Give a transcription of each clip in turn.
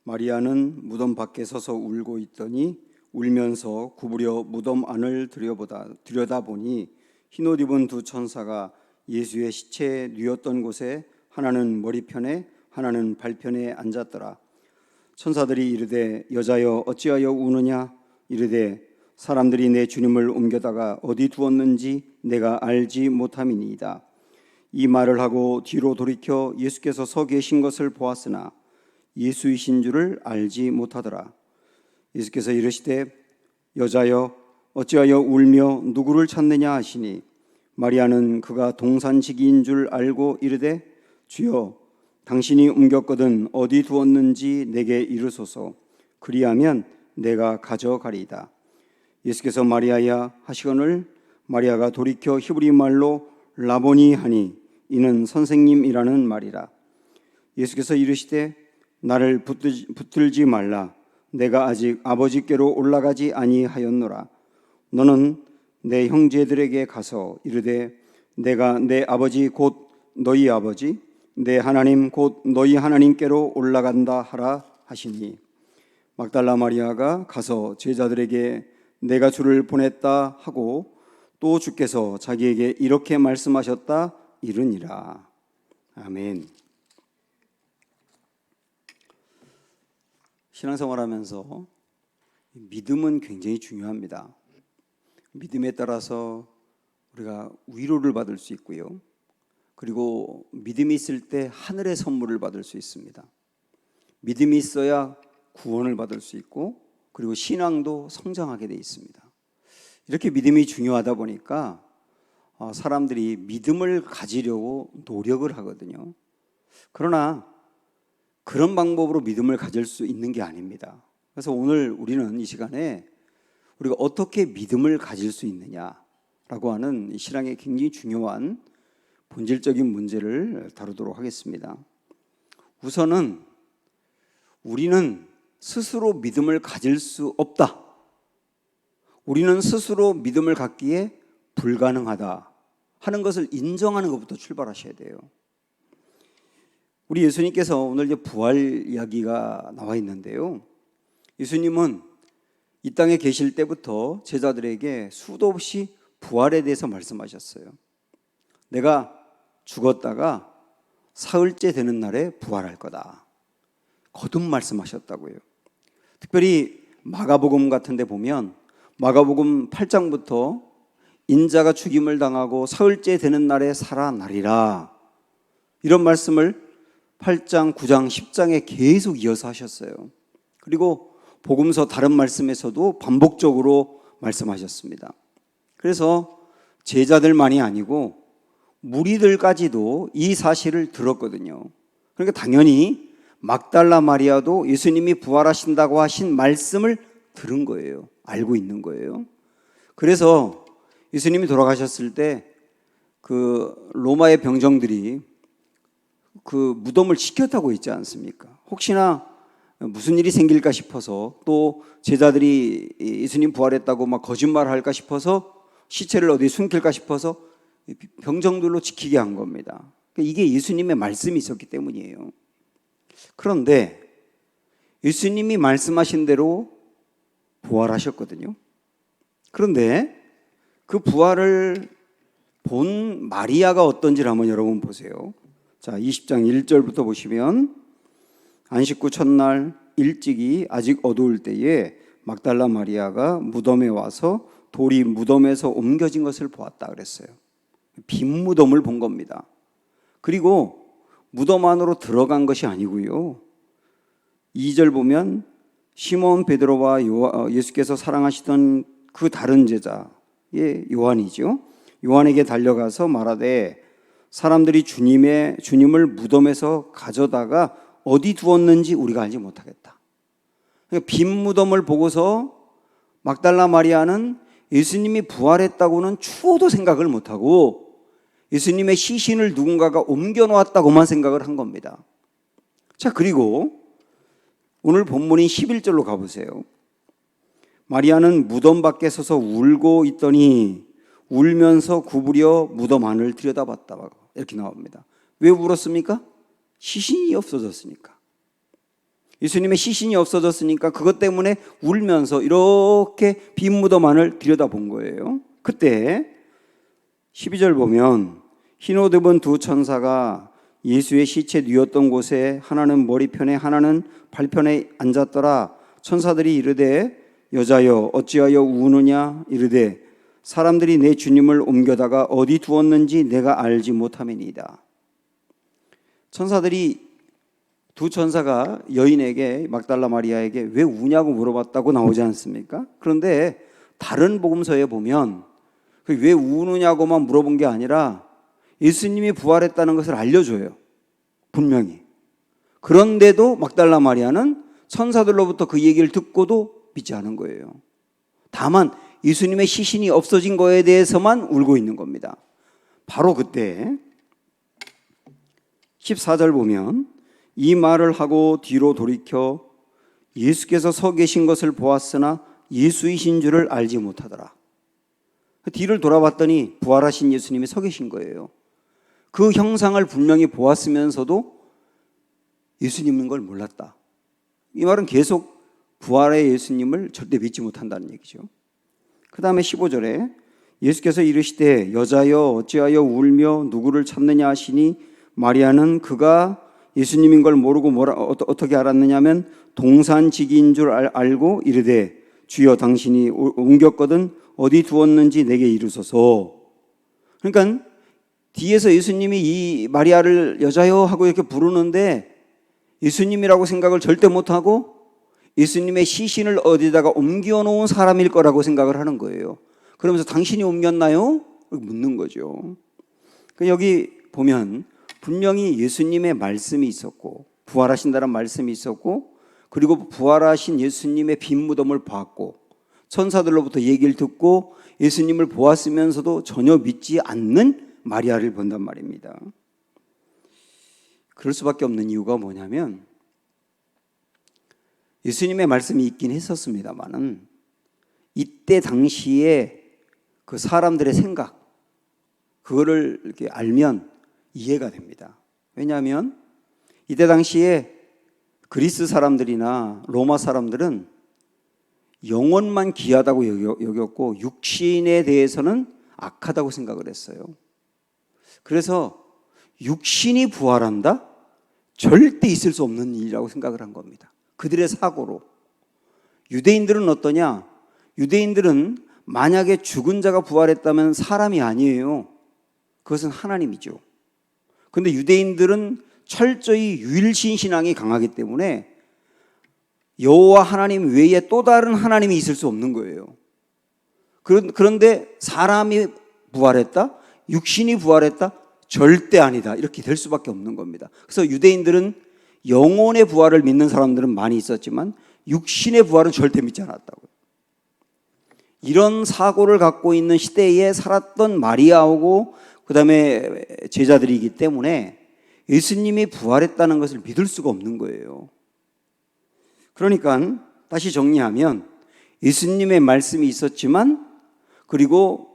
마리아는 무덤 밖에 서서 울고 있더니 울면서 구부려 무덤 안을 들여다보니 흰옷 입은 두 천사가 예수의 시체에 뉘었던 곳에 하나는 머리편에 하나는 발편에 앉았더라. 천사들이 이르되 여자여 어찌하여 우느냐 이르되 사람들이 내 주님을 옮겨다가 어디 두었는지 내가 알지 못함이니이다. 이 말을 하고 뒤로 돌이켜 예수께서 서 계신 것을 보았으나 예수이신 줄을 알지 못하더라. 예수께서 이르시되 여자여 어찌하여 울며 누구를 찾느냐 하시니 마리아는 그가 동산지기인 줄 알고 이르되 주여 당신이 옮겼거든 어디 두었는지 내게 이르소서. 그리하면 내가 가져가리이다. 예수께서 마리아야 하시거늘 마리아가 돌이켜 히브리 말로 라보니 하니 이는 선생님이라는 말이라. 예수께서 이르시되 나를 붙들지 말라. 내가 아직 아버지께로 올라가지 아니하였노라. 너는 내 형제들에게 가서 이르되 내가 내 아버지 곧 너희 아버지 내 하나님 곧 너희 하나님께로 올라간다 하라 하시니 막달라 마리아가 가서 제자들에게 내가 주를 보냈다 하고 또 주께서 자기에게 이렇게 말씀하셨다 이르니라. 아멘. 신앙생활하면서 믿음은 굉장히 중요합니다. 믿음에 따라서 우리가 위로를 받을 수 있고요. 그리고 믿음이 있을 때 하늘의 선물을 받을 수 있습니다. 믿음이 있어야 구원을 받을 수 있고 그리고 신앙도 성장하게 돼 있습니다. 이렇게 믿음이 중요하다 보니까 사람들이 믿음을 가지려고 노력을 하거든요. 그러나 그런 방법으로 믿음을 가질 수 있는 게 아닙니다. 그래서 오늘 우리는 이 시간에 우리가 어떻게 믿음을 가질 수 있느냐라고 하는 신앙의 굉장히 중요한 본질적인 문제를 다루도록 하겠습니다. 우선은 우리는 스스로 믿음을 가질 수 없다. 우리는 스스로 믿음을 갖기에 불가능하다 하는 것을 인정하는 것부터 출발하셔야 돼요. 우리 예수님께서 오늘 이제 부활 이야기가 나와 있는데요. 예수님은 이 땅에 계실 때부터 제자들에게 수도 없이 부활에 대해서 말씀하셨어요. 내가 죽었다가 사흘째 되는 날에 부활할 거다. 거듭 말씀하셨다고요. 특별히 마가복음 같은 데 보면 마가복음 8장부터 인자가 죽임을 당하고 사흘째 되는 날에 살아나리라. 이런 말씀을 8장, 9장, 10장에 계속 이어서 하셨어요. 그리고 복음서 다른 말씀에서도 반복적으로 말씀하셨습니다. 그래서 제자들만이 아니고 무리들까지도 이 사실을 들었거든요. 그러니까 당연히 막달라 마리아도 예수님이 부활하신다고 하신 말씀을 들은 거예요. 알고 있는 거예요. 그래서 예수님이 돌아가셨을 때 그 로마의 병정들이 그 무덤을 지켰다고 있지 않습니까? 혹시나 무슨 일이 생길까 싶어서 또 제자들이 예수님 부활했다고 막 거짓말할까 싶어서 시체를 어디 숨길까 싶어서 병정들로 지키게 한 겁니다. 이게 예수님의 말씀이 있었기 때문이에요. 그런데 예수님이 말씀하신 대로 부활하셨거든요. 그런데 그 부활을 본 마리아가 어떤지를 한번 여러분 보세요. 자, 20장 1절부터 보시면 안식 후 첫날 일찍이 아직 어두울 때에 막달라 마리아가 무덤에 와서 돌이 무덤에서 옮겨진 것을 보았다 그랬어요. 빈 무덤을 본 겁니다. 그리고 무덤 안으로 들어간 것이 아니고요. 2절 보면 시몬 베드로와 예수께서 사랑하시던 그 다른 제자의 요한이죠. 요한에게 달려가서 말하되 사람들이 주님을 무덤에서 가져다가 어디 두었는지 우리가 알지 못하겠다. 그러니까 빈 무덤을 보고서 막달라 마리아는 예수님이 부활했다고는 추호도 생각을 못하고 예수님의 시신을 누군가가 옮겨놓았다고만 생각을 한 겁니다. 자, 그리고 오늘 본문인 11절로 가보세요. 마리아는 무덤 밖에 서서 울고 있더니 울면서 구부려 무덤 안을 들여다봤다. 이렇게 나옵니다. 왜 울었습니까? 시신이 없어졌으니까. 예수님의 시신이 없어졌으니까 그것 때문에 울면서 이렇게 빈 무덤 안을 들여다본 거예요. 그때 12절 보면 흰 옷 입은 두 천사가 예수의 시체 누웠던 곳에 하나는 머리편에 하나는 발편에 앉았더라. 천사들이 이르되 여자여 어찌하여 우느냐 이르되 사람들이 내 주님을 옮겨다가 어디 두었는지 내가 알지 못함이니이다. 천사들이 두 천사가 여인에게 막달라 마리아에게 왜 우냐고 물어봤다고 나오지 않습니까? 그런데 다른 복음서에 보면 왜 우느냐고만 물어본 게 아니라 예수님이 부활했다는 것을 알려줘요. 분명히. 그런데도 막달라 마리아는 천사들로부터 그 얘기를 듣고도 믿지 않은 거예요. 다만 예수님의 시신이 없어진 거에 대해서만 울고 있는 겁니다. 바로 그때 14절 보면 이 말을 하고 뒤로 돌이켜 예수께서 서 계신 것을 보았으나 예수이신 줄을 알지 못하더라. 뒤를 돌아봤더니 부활하신 예수님이 서 계신 거예요. 그 형상을 분명히 보았으면서도 예수님인 걸 몰랐다. 이 말은 계속 부활의 예수님을 절대 믿지 못한다는 얘기죠. 그 다음에 15절에 예수께서 이르시되 여자여 어찌하여 울며 누구를 찾느냐 하시니 마리아는 그가 예수님인 걸 모르고 어떻게 알았느냐면 동산지기인 줄 알고 이르되 주여 당신이 옮겼거든 어디 두었는지 내게 이르소서. 그러니까 뒤에서 예수님이 이 마리아를 여자여 하고 이렇게 부르는데 예수님이라고 생각을 절대 못하고 예수님의 시신을 어디다가 옮겨 놓은 사람일 거라고 생각을 하는 거예요. 그러면서 당신이 옮겼나요? 묻는 거죠. 여기 보면 분명히 예수님의 말씀이 있었고 부활하신다는 말씀이 있었고 그리고 부활하신 예수님의 빈 무덤을 봤고 천사들로부터 얘기를 듣고 예수님을 보았으면서도 전혀 믿지 않는 마리아를 본단 말입니다. 그럴 수밖에 없는 이유가 뭐냐면 예수님의 말씀이 있긴 했었습니다만은 이때 당시에 그 사람들의 생각 그거를 이렇게 알면 이해가 됩니다. 왜냐하면 이때 당시에 그리스 사람들이나 로마 사람들은 영혼만 귀하다고 여겼고 육신에 대해서는 악하다고 생각을 했어요. 그래서 육신이 부활한다? 절대 있을 수 없는 일이라고 생각을 한 겁니다. 그들의 사고로. 유대인들은 어떠냐? 유대인들은 만약에 죽은 자가 부활했다면 사람이 아니에요. 그것은 하나님이죠. 그런데 유대인들은 철저히 유일신 신앙이 강하기 때문에 여호와 하나님 외에 또 다른 하나님이 있을 수 없는 거예요. 그런데 사람이 부활했다? 육신이 부활했다? 절대 아니다. 이렇게 될 수밖에 없는 겁니다. 그래서 유대인들은 영혼의 부활을 믿는 사람들은 많이 있었지만 육신의 부활은 절대 믿지 않았다고요. 이런 사고를 갖고 있는 시대에 살았던 마리아하고 그 다음에 제자들이기 때문에 예수님이 부활했다는 것을 믿을 수가 없는 거예요. 그러니까 다시 정리하면 예수님의 말씀이 있었지만 그리고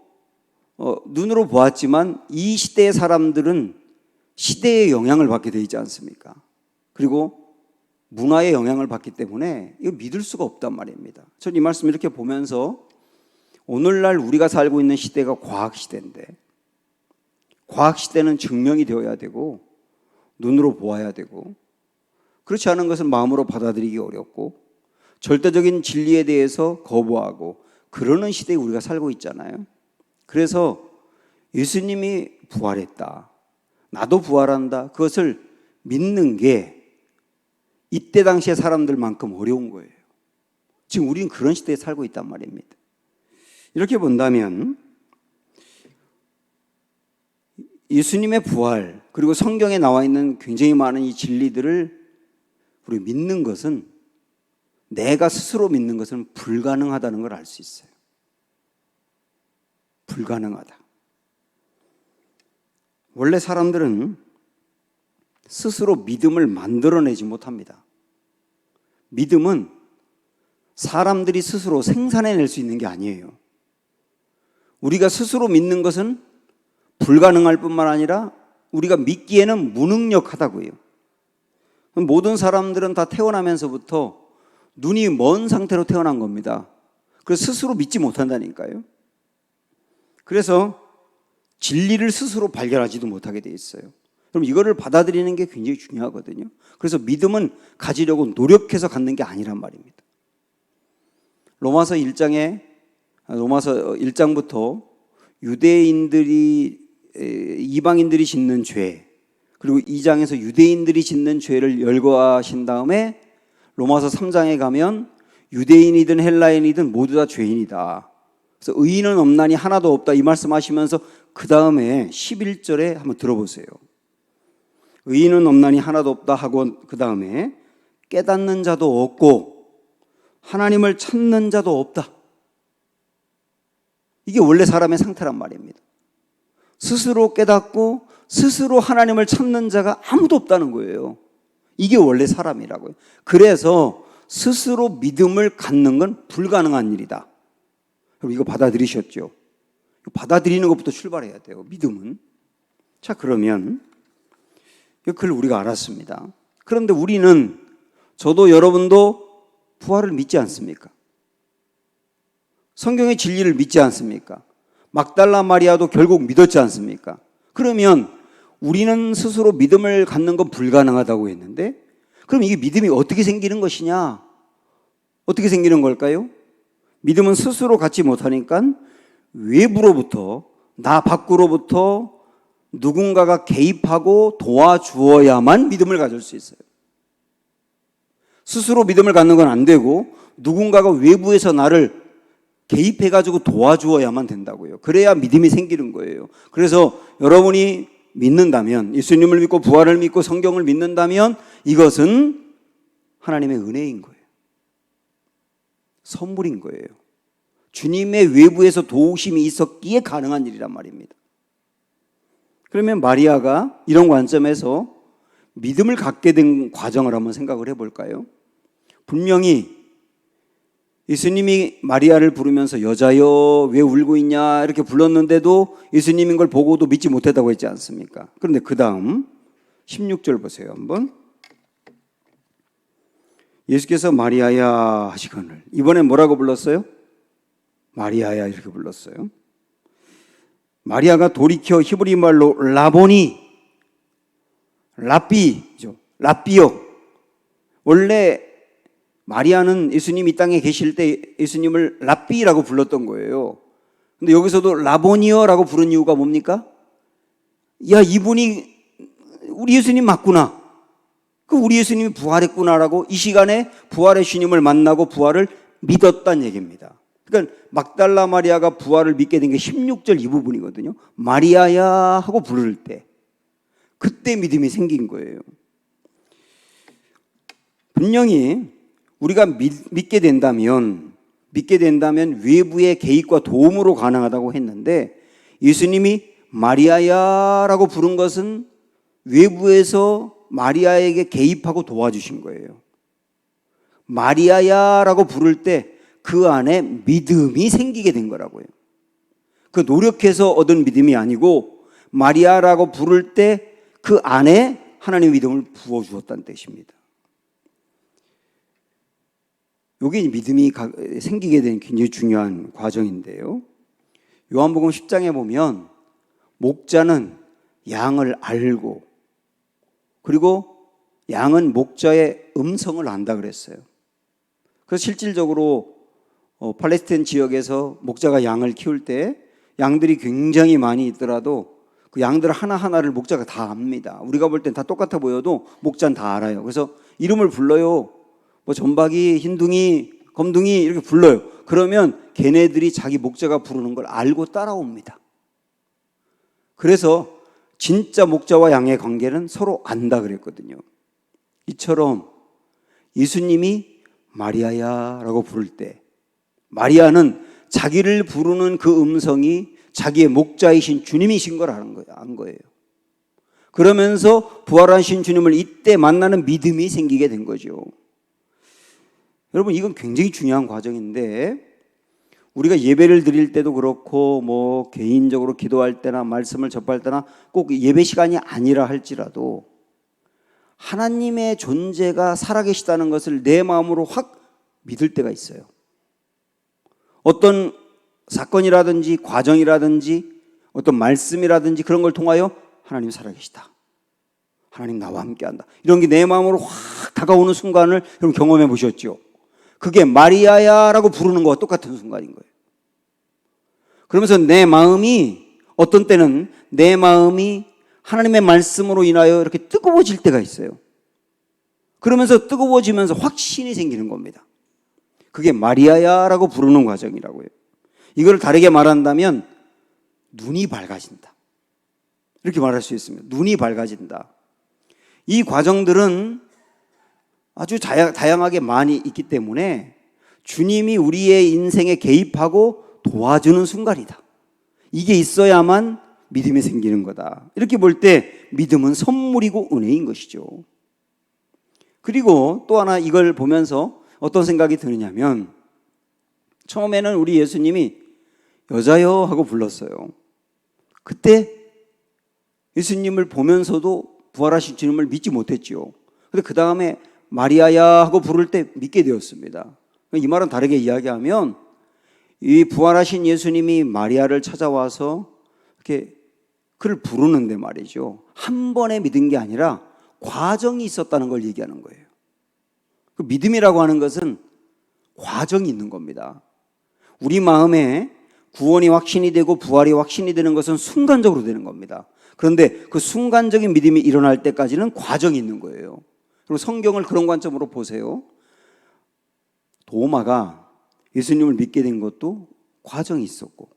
눈으로 보았지만 이 시대의 사람들은 시대의 영향을 받게 되어 있지 않습니까? 그리고 문화의 영향을 받기 때문에 이거 믿을 수가 없단 말입니다. 저는 이 말씀 이렇게 보면서 오늘날 우리가 살고 있는 시대가 과학시대인데 과학시대는 증명이 되어야 되고 눈으로 보아야 되고 그렇지 않은 것은 마음으로 받아들이기 어렵고 절대적인 진리에 대해서 거부하고 그러는 시대에 우리가 살고 있잖아요. 그래서 예수님이 부활했다. 나도 부활한다. 그것을 믿는 게 이때 당시의 사람들만큼 어려운 거예요. 지금 우리는 그런 시대에 살고 있단 말입니다. 이렇게 본다면 예수님의 부활 그리고 성경에 나와 있는 굉장히 많은 이 진리들을 우리 믿는 것은 내가 스스로 믿는 것은 불가능하다는 걸 알 수 있어요. 불가능하다. 원래 사람들은 스스로 믿음을 만들어내지 못합니다. 믿음은 사람들이 스스로 생산해낼 수 있는 게 아니에요. 우리가 스스로 믿는 것은 불가능할 뿐만 아니라 우리가 믿기에는 무능력하다고요. 모든 사람들은 다 태어나면서부터 눈이 먼 상태로 태어난 겁니다. 그래서 스스로 믿지 못한다니까요. 그래서 진리를 스스로 발견하지도 못하게 돼 있어요. 그럼 이거를 받아들이는 게 굉장히 중요하거든요. 그래서 믿음은 가지려고 노력해서 갖는 게 아니란 말입니다. 로마서 1장부터 유대인들이 이방인들이 짓는 죄, 그리고 2장에서 유대인들이 짓는 죄를 열거하신 다음에 로마서 3장에 가면 유대인이든 헬라인이든 모두 다 죄인이다. 그래서 의인은 없나니 하나도 없다 이 말씀하시면서 그 다음에 11절에 한번 들어보세요. 의인은 없나니 하나도 없다 하고 그 다음에 깨닫는 자도 없고 하나님을 찾는 자도 없다. 이게 원래 사람의 상태란 말입니다. 스스로 깨닫고 스스로 하나님을 찾는 자가 아무도 없다는 거예요. 이게 원래 사람이라고요. 그래서 스스로 믿음을 갖는 건 불가능한 일이다. 그럼 이거 받아들이셨죠? 받아들이는 것부터 출발해야 돼요. 믿음은. 자, 그러면 그걸 우리가 알았습니다. 그런데 우리는, 저도 여러분도 부활을 믿지 않습니까? 성경의 진리를 믿지 않습니까? 막달라 마리아도 결국 믿었지 않습니까? 그러면 우리는 스스로 믿음을 갖는 건 불가능하다고 했는데, 그럼 이게 믿음이 어떻게 생기는 것이냐? 어떻게 생기는 걸까요? 믿음은 스스로 갖지 못하니까 외부로부터, 나 밖으로부터 누군가가 개입하고 도와주어야만 믿음을 가질 수 있어요. 스스로 믿음을 갖는 건 안 되고 누군가가 외부에서 나를 개입해가지고 도와주어야만 된다고요. 그래야 믿음이 생기는 거예요. 그래서 여러분이 믿는다면, 예수님을 믿고 부활을 믿고 성경을 믿는다면 이것은 하나님의 은혜인 거예요. 선물인 거예요. 주님의 외부에서 도우심이 있었기에 가능한 일이란 말입니다. 그러면 마리아가 이런 관점에서 믿음을 갖게 된 과정을 한번 생각을 해볼까요? 분명히 예수님이 마리아를 부르면서 여자여 왜 울고 있냐 이렇게 불렀는데도 예수님인 걸 보고도 믿지 못했다고 했지 않습니까? 그런데 그 다음 16절 보세요 한번. 예수께서 마리아야 하시거늘, 이번엔 뭐라고 불렀어요? 마리아야 이렇게 불렀어요. 마리아가 돌이켜 히브리 말로 라보니, 랍비죠. 랍비요. 원래 마리아는 예수님 이 땅에 계실 때 예수님을 랍비라고 불렀던 거예요. 근데 여기서도 라보니어라고 부른 이유가 뭡니까? 야, 이분이 우리 예수님 맞구나. 그 우리 예수님이 부활했구나라고 이 시간에 부활의 주님을 만나고 부활을 믿었다는 얘기입니다. 그러니까 막달라 마리아가 부활을 믿게 된 게 16절 이 부분이거든요. 마리아야 하고 부를 때, 그때 믿음이 생긴 거예요. 분명히 우리가 믿게 된다면 외부의 개입과 도움으로 가능하다고 했는데, 예수님이 마리아야라고 부른 것은 외부에서 마리아에게 개입하고 도와주신 거예요. 마리아야라고 부를 때 그 안에 믿음이 생기게 된 거라고요. 그 노력해서 얻은 믿음이 아니고 마리아라고 부를 때 그 안에 하나님의 믿음을 부어주었다는 뜻입니다. 이게 믿음이 생기게 된 굉장히 중요한 과정인데요. 요한복음 10장에 보면 목자는 양을 알고, 그리고 양은 목자의 음성을 안다 그랬어요. 그래서 실질적으로 팔레스타인 지역에서 목자가 양을 키울 때 양들이 굉장히 많이 있더라도 그 양들 하나하나를 목자가 다 압니다. 우리가 볼 땐 다 똑같아 보여도 목자는 다 알아요. 그래서 이름을 불러요. 뭐 전박이, 흰둥이, 검둥이 이렇게 불러요. 그러면 걔네들이 자기 목자가 부르는 걸 알고 따라옵니다. 그래서 진짜 목자와 양의 관계는 서로 안다 그랬거든요. 이처럼 예수님이 마리아야라고 부를 때 마리아는 자기를 부르는 그 음성이 자기의 목자이신 주님이신 걸 안 거예요. 그러면서 부활하신 주님을 이때 만나는 믿음이 생기게 된 거죠. 여러분, 이건 굉장히 중요한 과정인데, 우리가 예배를 드릴 때도 그렇고 뭐 개인적으로 기도할 때나 말씀을 접할 때나 꼭 예배 시간이 아니라 할지라도 하나님의 존재가 살아계시다는 것을 내 마음으로 확 믿을 때가 있어요. 어떤 사건이라든지 과정이라든지 어떤 말씀이라든지 그런 걸 통하여 하나님 살아계시다, 하나님 나와 함께한다, 이런 게 내 마음으로 확 다가오는 순간을 여러분 경험해 보셨죠? 그게 마리아야 라고 부르는 것과 똑같은 순간인 거예요. 그러면서 내 마음이, 어떤 때는 내 마음이 하나님의 말씀으로 인하여 이렇게 뜨거워질 때가 있어요. 그러면서 뜨거워지면서 확신이 생기는 겁니다. 그게 마리아야 라고 부르는 과정이라고요. 이걸 다르게 말한다면 눈이 밝아진다, 이렇게 말할 수 있습니다. 눈이 밝아진다. 이 과정들은 아주 다양하게 많이 있기 때문에 주님이 우리의 인생에 개입하고 도와주는 순간이다. 이게 있어야만 믿음이 생기는 거다. 이렇게 볼 때 믿음은 선물이고 은혜인 것이죠. 그리고 또 하나 이걸 보면서 어떤 생각이 드느냐면, 처음에는 우리 예수님이 여자여 하고 불렀어요. 그때 예수님을 보면서도 부활하신 주님을 믿지 못했죠. 그런데 그 다음에 마리아야 하고 부를 때 믿게 되었습니다. 이 말은 다르게 이야기하면, 이 부활하신 예수님이 마리아를 찾아와서 이렇게 그를 부르는데 말이죠, 한 번에 믿은 게 아니라 과정이 있었다는 걸 얘기하는 거예요. 그 믿음이라고 하는 것은 과정이 있는 겁니다. 우리 마음에 구원이 확신이 되고 부활이 확신이 되는 것은 순간적으로 되는 겁니다. 그런데 그 순간적인 믿음이 일어날 때까지는 과정이 있는 거예요. 그리고 성경을 그런 관점으로 보세요. 도마가 예수님을 믿게 된 것도 과정이 있었고,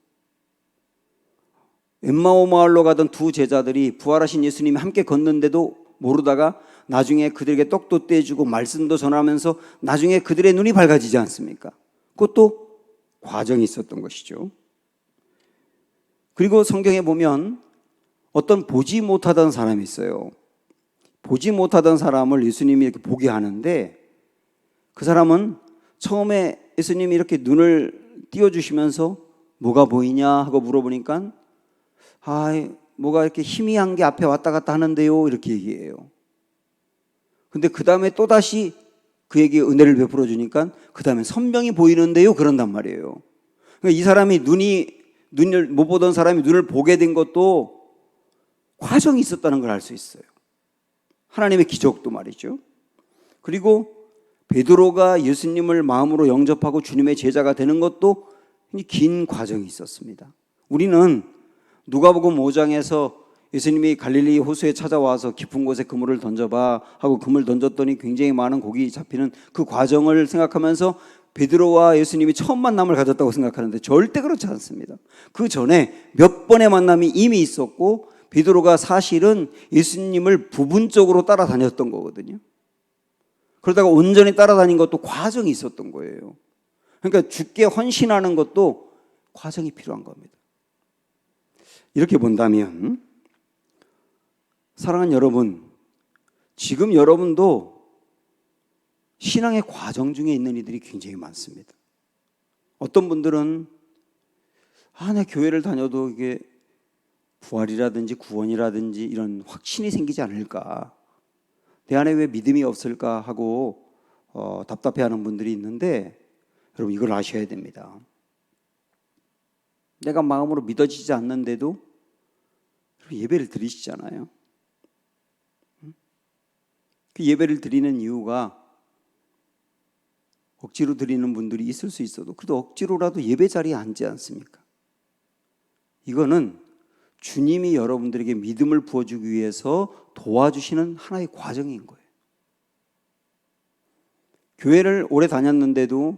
엠마오 마을로 가던 두 제자들이 부활하신 예수님이 함께 걷는데도 모르다가 나중에 그들에게 떡도 떼주고 말씀도 전하면서 나중에 그들의 눈이 밝아지지 않습니까? 그것도 과정이 있었던 것이죠. 그리고 성경에 보면 어떤 보지 못하던 사람이 있어요. 보지 못하던 사람을 예수님이 이렇게 보게 하는데, 그 사람은 처음에 예수님이 이렇게 눈을 띄워주시면서 뭐가 보이냐 하고 물어보니까, 뭐가 이렇게 희미한 게 앞에 왔다 갔다 하는데요, 이렇게 얘기해요. 근데 그 다음에 또다시 그에게 은혜를 베풀어 주니까 그 다음에 선명히 보이는데요, 그런단 말이에요. 그러니까 이 사람이 눈을 못 보던 사람이 눈을 보게 된 것도 과정이 있었다는 걸 알 수 있어요. 하나님의 기적도 말이죠. 그리고 베드로가 예수님을 마음으로 영접하고 주님의 제자가 되는 것도 긴 과정이 있었습니다. 우리는 누가복음 5장에서 예수님이 갈릴리 호수에 찾아와서 깊은 곳에 그물을 던져봐 하고 그물 던졌더니 굉장히 많은 고기 잡히는 그 과정을 생각하면서 베드로와 예수님이 처음 만남을 가졌다고 생각하는데 절대 그렇지 않습니다. 그 전에 몇 번의 만남이 이미 있었고, 베드로가 사실은 예수님을 부분적으로 따라다녔던 거거든요. 그러다가 온전히 따라다닌 것도 과정이 있었던 거예요. 그러니까 주께 헌신하는 것도 과정이 필요한 겁니다. 이렇게 본다면, 사랑하는 여러분, 지금 여러분도 신앙의 과정 중에 있는 이들이 굉장히 많습니다. 어떤 분들은 내 교회를 다녀도 이게 부활이라든지 구원이라든지 이런 확신이 생기지 않을까, 내 안에 왜 믿음이 없을까 하고 답답해하는 분들이 있는데, 여러분 이걸 아셔야 됩니다. 내가 마음으로 믿어지지 않는데도 예배를 드리시잖아요. 그 예배를 드리는 이유가 억지로 드리는 분들이 있을 수 있어도 그래도 억지로라도 예배 자리에 앉지 않습니까? 이거는 주님이 여러분들에게 믿음을 부어주기 위해서 도와주시는 하나의 과정인 거예요. 교회를 오래 다녔는데도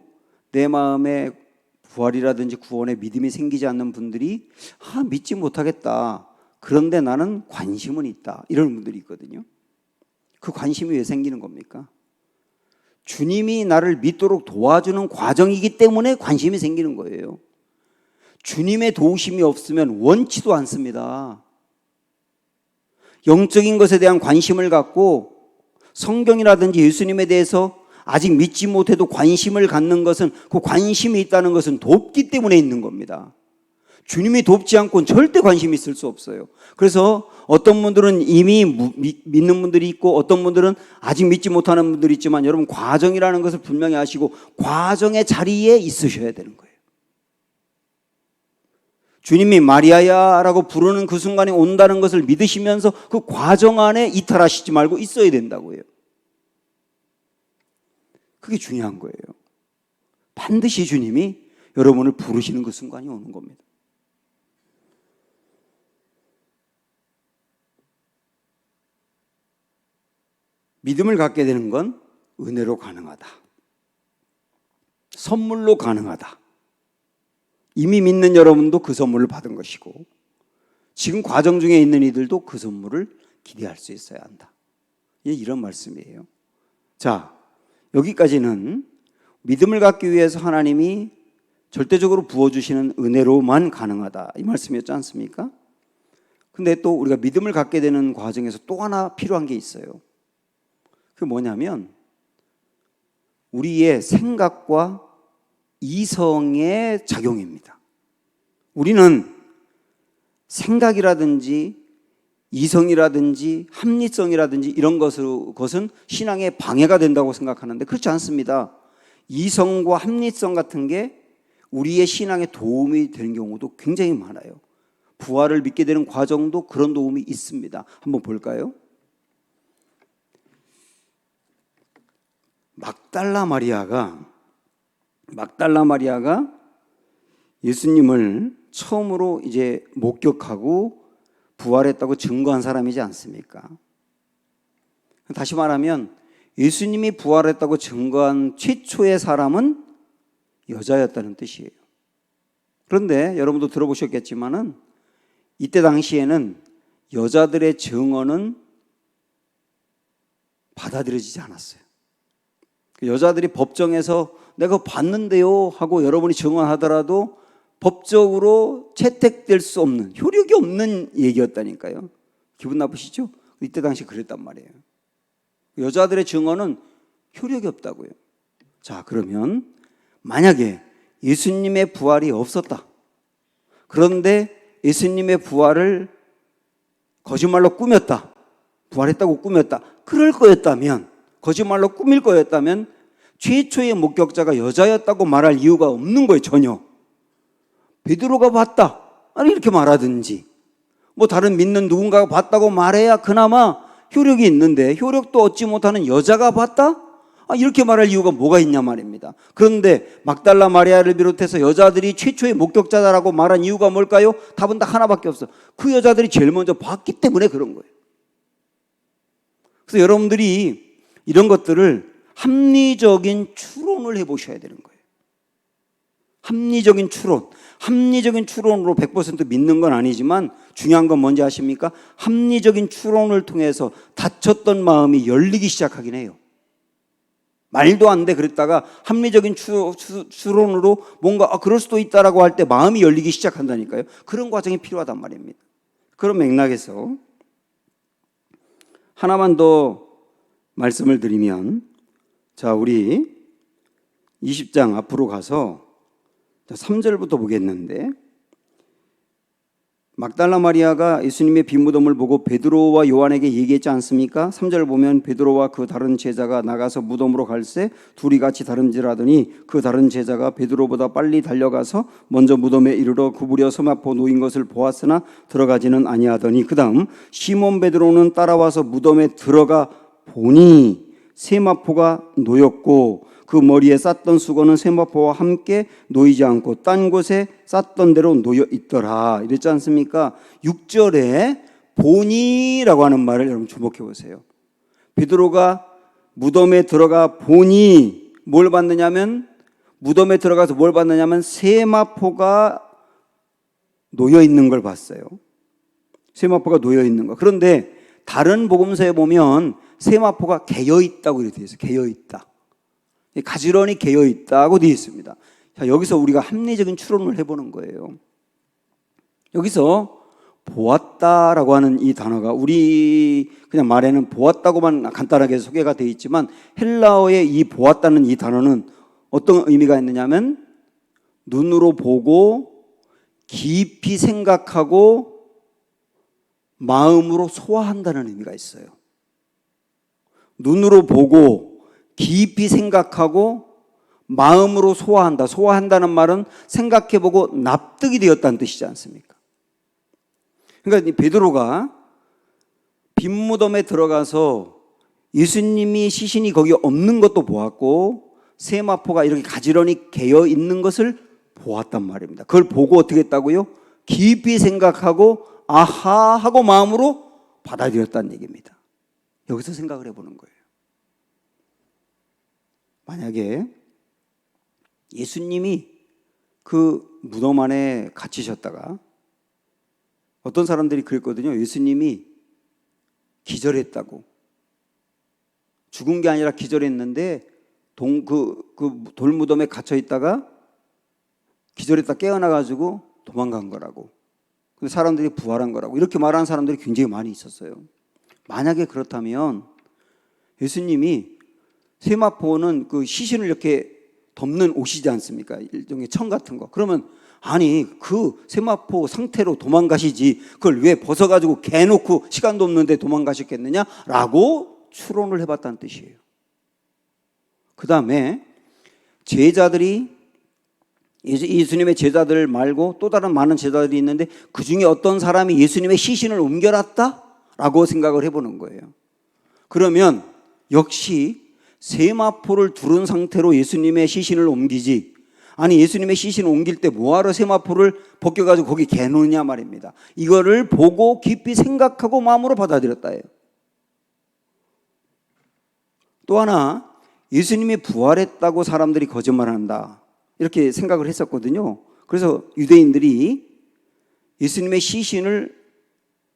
내 마음에 부활이라든지 구원에 믿음이 생기지 않는 분들이 믿지 못하겠다, 그런데 나는 관심은 있다, 이런 분들이 있거든요. 그 관심이 왜 생기는 겁니까? 주님이 나를 믿도록 도와주는 과정이기 때문에 관심이 생기는 거예요. 주님의 도우심이 없으면 원치도 않습니다. 영적인 것에 대한 관심을 갖고 성경이라든지 예수님에 대해서 아직 믿지 못해도 관심을 갖는 것은, 그 관심이 있다는 것은 돕기 때문에 있는 겁니다. 주님이 돕지 않고는 절대 관심이 있을 수 없어요. 그래서 어떤 분들은 이미 믿는 분들이 있고 어떤 분들은 아직 믿지 못하는 분들이 있지만 여러분 과정이라는 것을 분명히 아시고 과정의 자리에 있으셔야 되는 거예요. 주님이 마리아야 라고 부르는 그 순간이 온다는 것을 믿으시면서 그 과정 안에 이탈하시지 말고 있어야 된다고요. 그게 중요한 거예요. 반드시 주님이 여러분을 부르시는 그 순간이 오는 겁니다. 믿음을 갖게 되는 건 은혜로 가능하다. 선물로 가능하다. 이미 믿는 여러분도 그 선물을 받은 것이고 지금 과정 중에 있는 이들도 그 선물을 기대할 수 있어야 한다. 이런 말씀이에요. 자, 여기까지는 믿음을 갖기 위해서 하나님이 절대적으로 부어주시는 은혜로만 가능하다 이 말씀이었지 않습니까? 근데 또 우리가 믿음을 갖게 되는 과정에서 또 하나 필요한 게 있어요. 그게 뭐냐면 우리의 생각과 이성의 작용입니다. 우리는 생각이라든지 이성이라든지 합리성이라든지 이런 것은 신앙에 방해가 된다고 생각하는데 그렇지 않습니다. 이성과 합리성 같은 게 우리의 신앙에 도움이 되는 경우도 굉장히 많아요. 부활을 믿게 되는 과정도 그런 도움이 있습니다. 한번 볼까요? 막달라 마리아가 예수님을 처음으로 이제 목격하고 부활했다고 증거한 사람이지 않습니까? 다시 말하면 예수님이 부활했다고 증거한 최초의 사람은 여자였다는 뜻이에요. 그런데 여러분도 들어보셨겠지만은 이때 당시에는 여자들의 증언은 받아들여지지 않았어요. 여자들이 법정에서 내가 봤는데요 하고 여러분이 증언하더라도 법적으로 채택될 수 없는, 효력이 없는 얘기였다니까요. 기분 나쁘시죠? 이때 당시 그랬단 말이에요. 여자들의 증언은 효력이 없다고요. 자, 그러면 만약에 예수님의 부활이 없었다. 그런데 예수님의 부활을 거짓말로 꾸몄다. 부활했다고 꾸몄다. 그럴 거였다면, 거짓말로 꾸밀 거였다면 최초의 목격자가 여자였다고 말할 이유가 없는 거예요. 전혀. 베드로가 봤다. 아니 이렇게 말하든지 뭐 다른 믿는 누군가가 봤다고 말해야 그나마 효력이 있는데 효력도 얻지 못하는 여자가 봤다? 이렇게 말할 이유가 뭐가 있냐 말입니다. 그런데 막달라 마리아를 비롯해서 여자들이 최초의 목격자다라고 말한 이유가 뭘까요? 답은 딱 하나밖에 없어. 그 여자들이 제일 먼저 봤기 때문에 그런 거예요. 그래서 여러분들이 이런 것들을 합리적인 추론을 해보셔야 되는 거예요. 합리적인 추론으로 100% 믿는 건 아니지만 중요한 건 뭔지 아십니까? 합리적인 추론을 통해서 닫혔던 마음이 열리기 시작하긴 해요. 말도 안 돼 그랬다가 합리적인 추론으로 뭔가 그럴 수도 있다라고 할 때 마음이 열리기 시작한다니까요. 그런 과정이 필요하단 말입니다. 그런 맥락에서 하나만 더 말씀을 드리면, 자, 우리 20장 앞으로 가서 3절부터 보겠는데, 막달라 마리아가 예수님의 빈무덤을 보고 베드로와 요한에게 얘기했지 않습니까? 3절 보면 베드로와 그 다른 제자가 나가서 무덤으로 갈새 둘이 같이 다름질하더니 그 다른 제자가 베드로보다 빨리 달려가서 먼저 무덤에 이르러 구부려 세마포 놓인 것을 보았으나 들어가지는 아니하더니 그 다음 시몬 베드로는 따라와서 무덤에 들어가 보니 세마포가 놓였고 그 머리에 쌌던 수건은 세마포와 함께 놓이지 않고 딴 곳에 쌌던 대로 놓여 있더라. 이랬지 않습니까? 6절에 보니라고 하는 말을 여러분 주목해 보세요. 베드로가 무덤에 들어가 보니 뭘 봤느냐면, 무덤에 들어가서 뭘 봤느냐면 세마포가 놓여 있는 걸 봤어요. 세마포가 놓여 있는 거. 그런데 다른 복음서에 보면 세마포가 개여 있다고 이렇게 되어 있어요. 개여 있다. 가지런히 개여 있다고 되어 있습니다. 자, 여기서 우리가 합리적인 추론을 해보는 거예요. 여기서 보았다라고 하는 이 단어가 우리 그냥 말에는 보았다고만 간단하게 소개가 되어 있지만 헬라어의 이 보았다는 이 단어는 어떤 의미가 있느냐면 눈으로 보고 깊이 생각하고 마음으로 소화한다는 의미가 있어요. 눈으로 보고 깊이 생각하고 마음으로 소화한다. 소화한다는 말은 생각해보고 납득이 되었다는 뜻이지 않습니까? 그러니까 베드로가 빈무덤에 들어가서 예수님이 시신이 거기 없는 것도 보았고 세마포가 이렇게 가지런히 개어 있는 것을 보았단 말입니다. 그걸 보고 어떻게 했다고요? 깊이 생각하고 아하 하고 마음으로 받아들였다는 얘기입니다. 여기서 생각을 해보는 거예요. 만약에 예수님이 그 무덤 안에 갇히셨다가 어떤 사람들이 그랬거든요. 예수님이 기절했다고. 죽은 게 아니라 기절했는데 그 돌무덤에 갇혀 있다가 기절했다 깨어나가지고 도망간 거라고. 근데 사람들이 부활한 거라고. 이렇게 말하는 사람들이 굉장히 많이 있었어요. 만약에 그렇다면 예수님이 세마포는 그 시신을 이렇게 덮는 옷이지 않습니까? 일종의 청 같은 거. 그러면 아니 그 세마포 상태로 도망가시지 그걸 왜 벗어가지고 개놓고 시간도 없는데 도망가셨겠느냐라고 추론을 해봤다는 뜻이에요. 그 다음에 제자들이 예수님의 제자들 말고 또 다른 많은 제자들이 있는데 그 중에 어떤 사람이 예수님의 시신을 옮겨놨다라고 생각을 해보는 거예요. 그러면 역시 세마포를 두른 상태로 예수님의 시신을 옮기지 아니 예수님의 시신을 옮길 때 뭐하러 세마포를 벗겨가지고 거기 개놓느냐 말입니다. 이거를 보고 깊이 생각하고 마음으로 받아들였다예요. 또 하나 예수님이 부활했다고 사람들이 거짓말한다 이렇게 생각을 했었거든요. 그래서 유대인들이 예수님의 시신을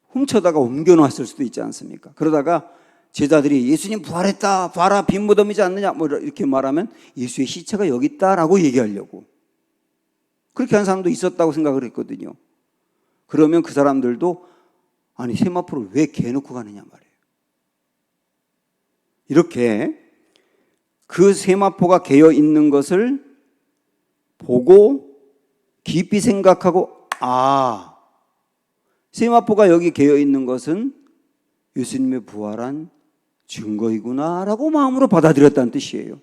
훔쳐다가 옮겨놨을 수도 있지 않습니까? 그러다가 제자들이 예수님 부활했다 봐라 빈 무덤이지 않느냐 뭐 이렇게 말하면 예수의 시체가 여기 있다라고 얘기하려고 그렇게 한 사람도 있었다고 생각을 했거든요. 그러면 그 사람들도 아니 세마포를 왜 개놓고 가느냐 말이에요. 이렇게 그 세마포가 개어 있는 것을 보고 깊이 생각하고 아 세마포가 여기 개어 있는 것은 예수님의 부활한 증거이구나라고 마음으로 받아들였다는 뜻이에요.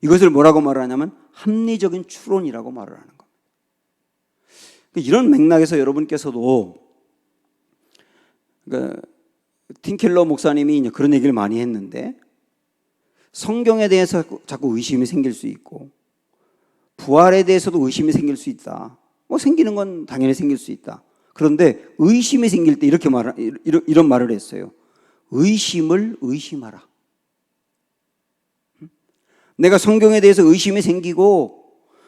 이것을 뭐라고 말하냐면 합리적인 추론이라고 말을 하는 겁니다. 이런 맥락에서 여러분께서도 그러니까 틴켈러 목사님이 이제 그런 얘기를 많이 했는데 성경에 대해서 자꾸 의심이 생길 수 있고 부활에 대해서도 의심이 생길 수 있다. 뭐 생기는 건 당연히 생길 수 있다. 그런데 의심이 생길 때 이런 말을 했어요. 의심을 의심하라. 내가 성경에 대해서 의심이 생기고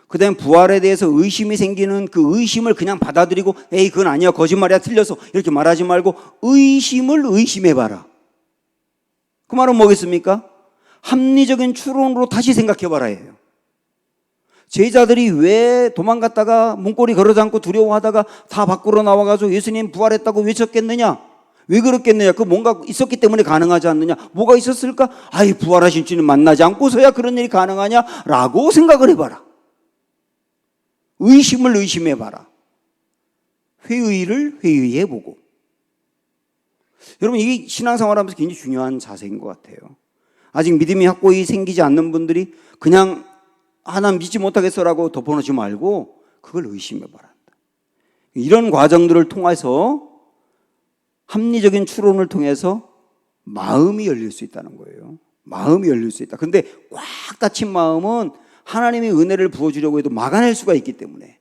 그다음 부활에 대해서 의심이 생기는 그 의심을 그냥 받아들이고 에이 그건 아니야 거짓말이야 틀렸어 이렇게 말하지 말고 의심을 의심해봐라. 그 말은 뭐겠습니까? 합리적인 추론으로 다시 생각해봐라 해요. 제자들이 왜 도망갔다가 문고리 걸어지 않고 두려워하다가 다 밖으로 나와가지고 예수님 부활했다고 외쳤겠느냐? 왜 그렇겠느냐? 그 뭔가 있었기 때문에 가능하지 않느냐? 뭐가 있었을까? 아이 부활하신 주님 만나지 않고서야 그런 일이 가능하냐? 라고 생각을 해봐라. 의심을 의심해봐라. 회의를 회의해보고. 여러분 이게 신앙생활하면서 굉장히 중요한 자세인 것 같아요. 아직 믿음이 확고히 생기지 않는 분들이 그냥 난 믿지 못하겠어라고 덮어놓지 말고 그걸 의심해봐라. 이런 과정들을 통해서 합리적인 추론을 통해서 마음이 열릴 수 있다는 거예요. 마음이 열릴 수 있다. 그런데 꽉 닫힌 마음은 하나님의 은혜를 부어주려고 해도 막아낼 수가 있기 때문에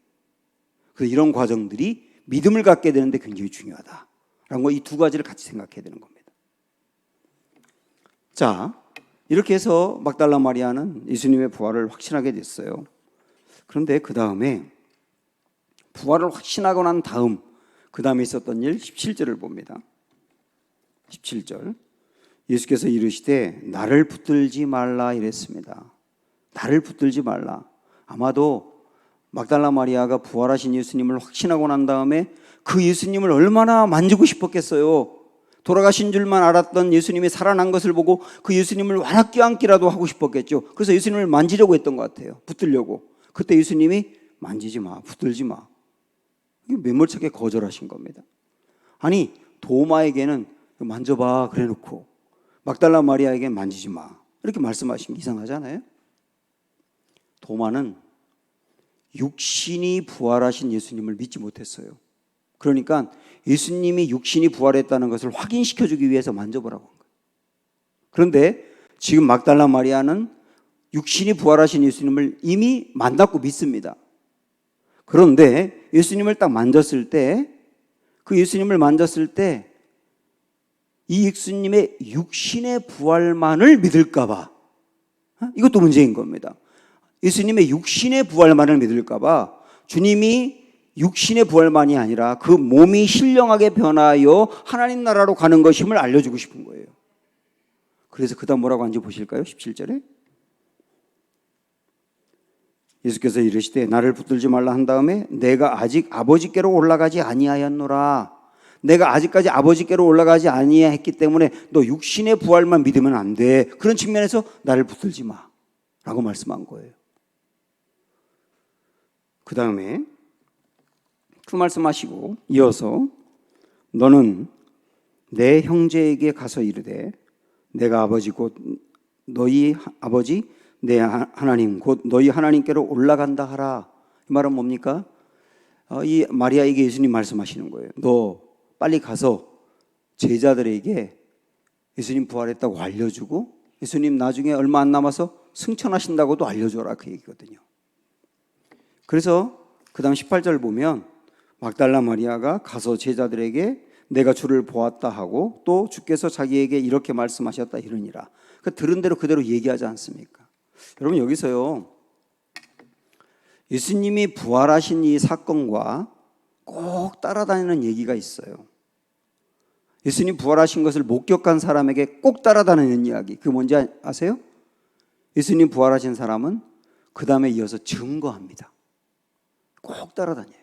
그래서 이런 과정들이 믿음을 갖게 되는데 굉장히 중요하다라는 거 이 두 가지를 같이 생각해야 되는 겁니다. 자, 이렇게 해서 막달라 마리아는 예수님의 부활을 확신하게 됐어요. 그런데 그 다음에 부활을 확신하고 난 다음 그 다음에 있었던 일 17절을 봅니다. 17절 예수께서 이르시되 나를 붙들지 말라 이랬습니다. 나를 붙들지 말라. 아마도 막달라 마리아가 부활하신 예수님을 확신하고 난 다음에 그 예수님을 얼마나 만지고 싶었겠어요. 돌아가신 줄만 알았던 예수님이 살아난 것을 보고 그 예수님을 완악 껴안기라도 하고 싶었겠죠. 그래서 예수님을 만지려고 했던 것 같아요. 붙들려고. 그때 예수님이 만지지 마, 붙들지 마. 매몰차게 거절하신 겁니다. 아니 도마에게는 만져봐 그래 놓고 막달라 마리아에게 만지지 마 이렇게 말씀하신 게 이상하잖아요. 도마는 육신이 부활하신 예수님을 믿지 못했어요. 그러니까 예수님이 육신이 부활했다는 것을 확인시켜주기 위해서 만져보라고 한 거예요. 그런데 지금 막달라 마리아는 육신이 부활하신 예수님을 이미 만났고 믿습니다. 그런데 예수님을 딱 만졌을 때, 그 예수님을 만졌을 때 이 예수님의 육신의 부활만을 믿을까봐, 이것도 문제인 겁니다. 예수님의 육신의 부활만을 믿을까봐 주님이 육신의 부활만이 아니라 그 몸이 신령하게 변하여 하나님 나라로 가는 것임을 알려주고 싶은 거예요. 그래서 그 다음 뭐라고 하는지 보실까요? 17절에 예수께서 이르시되 나를 붙들지 말라 한 다음에 내가 아직 아버지께로 올라가지 아니하였노라. 내가 아직까지 아버지께로 올라가지 아니했기 때문에 너 육신의 부활만 믿으면 안 돼. 그런 측면에서 나를 붙들지 마 라고 말씀한 거예요. 그 다음에 그 말씀하시고 이어서 너는 내 형제에게 가서 이르되 내가 아버지 곧 너희 아버지 내 하나님 곧 너희 하나님께로 올라간다 하라. 이 말은 뭡니까? 이 마리아에게 예수님 말씀하시는 거예요. 너 빨리 가서 제자들에게 예수님 부활했다고 알려주고 예수님 나중에 얼마 안 남아서 승천하신다고도 알려줘라 그 얘기거든요. 그래서 그 다음 18절 보면 막달라 마리아가 가서 제자들에게 내가 주를 보았다 하고 또 주께서 자기에게 이렇게 말씀하셨다 이러니라. 그 들은 대로 그대로 얘기하지 않습니까? 여러분 여기서요 예수님이 부활하신 이 사건과 꼭 따라다니는 얘기가 있어요. 예수님 부활하신 것을 목격한 사람에게 꼭 따라다니는 이야기. 그게 뭔지 아세요? 예수님 부활하신 사람은 그 다음에 이어서 증거합니다. 꼭 따라다녀요.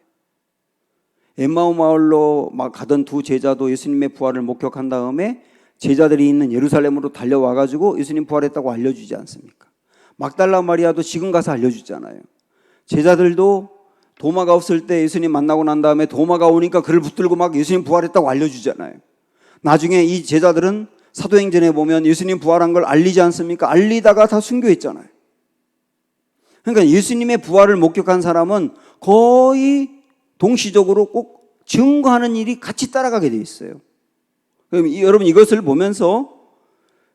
엠마오 마을로 막 가던 두 제자도 예수님의 부활을 목격한 다음에 제자들이 있는 예루살렘으로 달려와가지고 예수님 부활했다고 알려주지 않습니까? 막달라 마리아도 지금 가서 알려주잖아요. 제자들도 도마가 없을 때 예수님 만나고 난 다음에 도마가 오니까 그를 붙들고 막 예수님 부활했다고 알려주잖아요. 나중에 이 제자들은 사도행전에 보면 예수님 부활한 걸 알리지 않습니까? 알리다가 다 순교했잖아요. 그러니까 예수님의 부활을 목격한 사람은 거의 동시적으로 꼭 증거하는 일이 같이 따라가게 돼 있어요. 그럼 여러분 이것을 보면서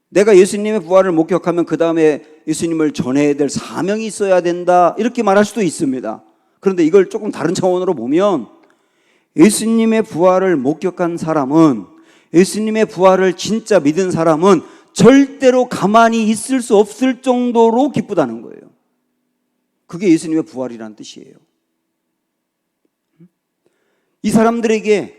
내가 예수님의 부활을 목격하면 그 다음에 예수님을 전해야 될 사명이 있어야 된다 이렇게 말할 수도 있습니다. 그런데 이걸 조금 다른 차원으로 보면 예수님의 부활을 목격한 사람은 예수님의 부활을 진짜 믿은 사람은 절대로 가만히 있을 수 없을 정도로 기쁘다는 거예요. 그게 예수님의 부활이라는 뜻이에요. 이 사람들에게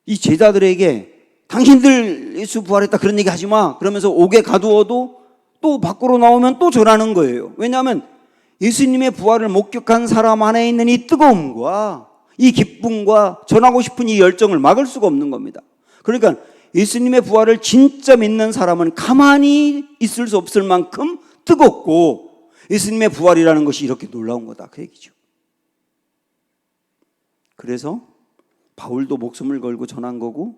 이 제자들에게 당신들 예수 부활했다 그런 얘기 하지 마 그러면서 옥에 가두어도 또 밖으로 나오면 또 전하는 거예요. 왜냐하면 예수님의 부활을 목격한 사람 안에 있는 이 뜨거움과 이 기쁨과 전하고 싶은 이 열정을 막을 수가 없는 겁니다. 그러니까 예수님의 부활을 진짜 믿는 사람은 가만히 있을 수 없을 만큼 뜨겁고 예수님의 부활이라는 것이 이렇게 놀라운 거다 그 얘기죠. 그래서 바울도 목숨을 걸고 전한 거고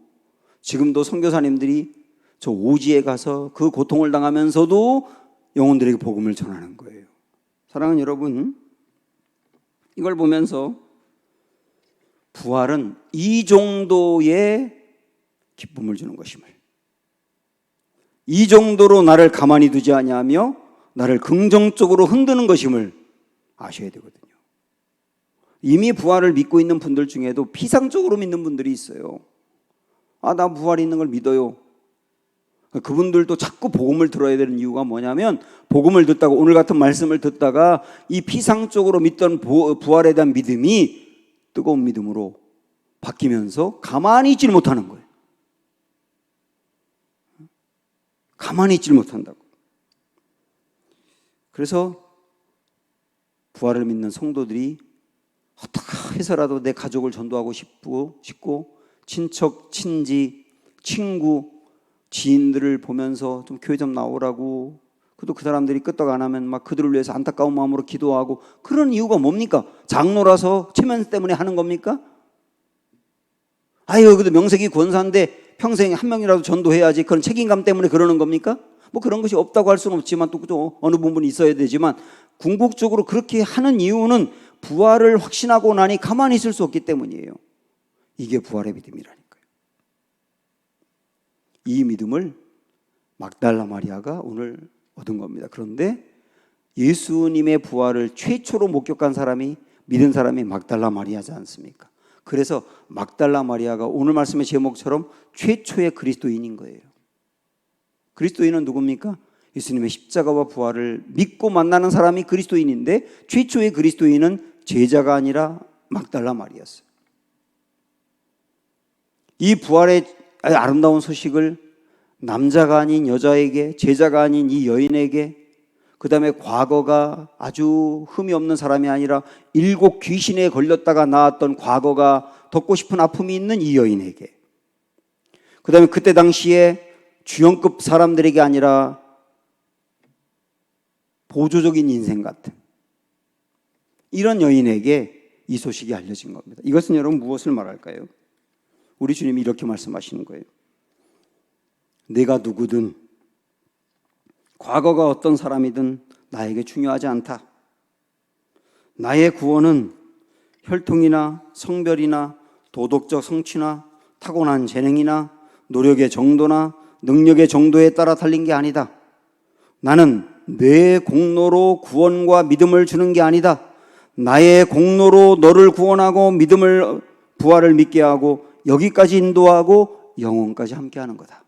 지금도 선교사님들이 저 오지에 가서 그 고통을 당하면서도 영혼들에게 복음을 전하는 거예요. 사랑하는 여러분, 이걸 보면서 부활은 이 정도의 기쁨을 주는 것임을, 이 정도로 나를 가만히 두지 아니하며 나를 긍정적으로 흔드는 것임을 아셔야 되거든요. 이미 부활을 믿고 있는 분들 중에도 피상적으로 믿는 분들이 있어요. 나 부활이 있는 걸 믿어요. 그분들도 자꾸 복음을 들어야 되는 이유가 뭐냐면 복음을 듣다가 오늘 같은 말씀을 듣다가 이 피상적으로 믿던 부활에 대한 믿음이 뜨거운 믿음으로 바뀌면서 가만히 있지를 못하는 거예요. 가만히 있지를 못한다고. 그래서 부활을 믿는 성도들이 어떻게 해서라도 내 가족을 전도하고 싶고 친척, 친지, 친구, 지인들을 보면서 좀 교회 좀 나오라고, 그래도 그 사람들이 끄떡 안 하면 막 그들을 위해서 안타까운 마음으로 기도하고, 그런 이유가 뭡니까? 장로라서 체면 때문에 하는 겁니까? 아유, 그래도 명색이 권사인데 평생 한 명이라도 전도해야지, 그런 책임감 때문에 그러는 겁니까? 뭐 그런 것이 없다고 할 수는 없지만 또 어느 부분이 있어야 되지만, 궁극적으로 그렇게 하는 이유는 부활을 확신하고 나니 가만히 있을 수 없기 때문이에요. 이게 부활의 믿음이라니까요. 이 믿음을 막달라 마리아가 오늘 얻은 겁니다. 그런데 예수님의 부활을 최초로 목격한 사람이, 믿은 사람이 막달라 마리아지 않습니까? 그래서 막달라 마리아가 오늘 말씀의 제목처럼 최초의 그리스도인인 거예요. 그리스도인은 누굽니까? 예수님의 십자가와 부활을 믿고 만나는 사람이 그리스도인인데, 최초의 그리스도인은 제자가 아니라 막달라 마리아였어요. 이 부활의 아름다운 소식을 남자가 아닌 여자에게, 제자가 아닌 이 여인에게, 그 다음에 과거가 아주 흠이 없는 사람이 아니라 7 귀신에 걸렸다가 나았던 과거가 덮고 싶은 아픔이 있는 이 여인에게, 그 다음에 그때 당시에 주연급 사람들에게 아니라 보조적인 인생 같은 이런 여인에게 이 소식이 알려진 겁니다. 이것은 여러분 무엇을 말할까요? 우리 주님이 이렇게 말씀하시는 거예요. 내가 누구든, 과거가 어떤 사람이든 나에게 중요하지 않다. 나의 구원은 혈통이나 성별이나 도덕적 성취나 타고난 재능이나 노력의 정도나 능력의 정도에 따라 달린 게 아니다. 나는 내 공로로 구원과 믿음을 주는 게 아니다. 나의 공로로 너를 구원하고 믿음을, 부활을 믿게 하고 여기까지 인도하고 영혼까지 함께하는 거다.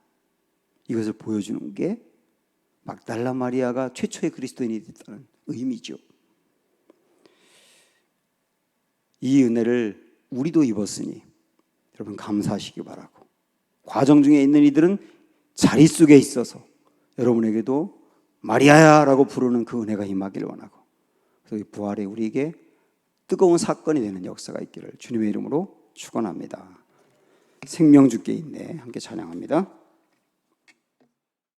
이것을 보여주는 게 막달라 마리아가 최초의 그리스도인이 됐다는 의미죠. 이 은혜를 우리도 입었으니 여러분 감사하시기 바라고, 과정 중에 있는 이들은 자리 속에 있어서 여러분에게도 마리아야 라고 부르는 그 은혜가 임하기를 원하고, 그래서 부활에 우리에게 뜨거운 사건이 되는 역사가 있기를 주님의 이름으로 축원합니다. 생명 주께 있네 함께 찬양합니다.